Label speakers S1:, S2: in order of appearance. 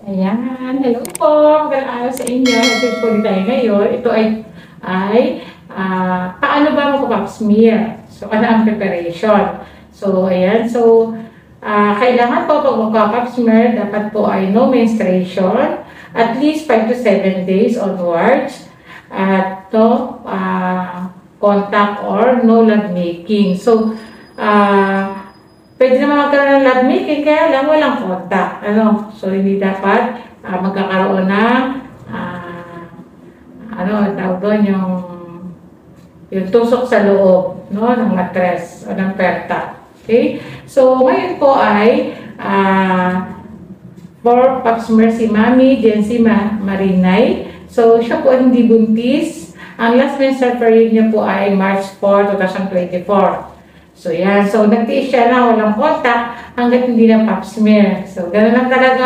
S1: Ayan, hello po. Magandang araw sa inyo. Ito po tayo ngayon. Ito paano ba magpa-pap smear? So, ano ang preparation? So, ayan. So, kailangan po pag magpa-pap smear, dapat po ay no menstruation, at least 5 to 7 days onwards, at no contact or no love making. So, pwede naman magkaroon ng love making, kaya lang walang contact. So, hindi dapat magkakaroon ng tawag doon, yung tusok sa loob, no, ng matres o ng perta. Okay? So, ngayon po ay for pap smear si Mami Jency Marinay. So, siya po ay hindi buntis. Ang last menstrual period niya po ay March 4, 2024. So, yan. So, nagtiis siya na walang contact hanggat hindi na pap smear. So, gano'n lang talaga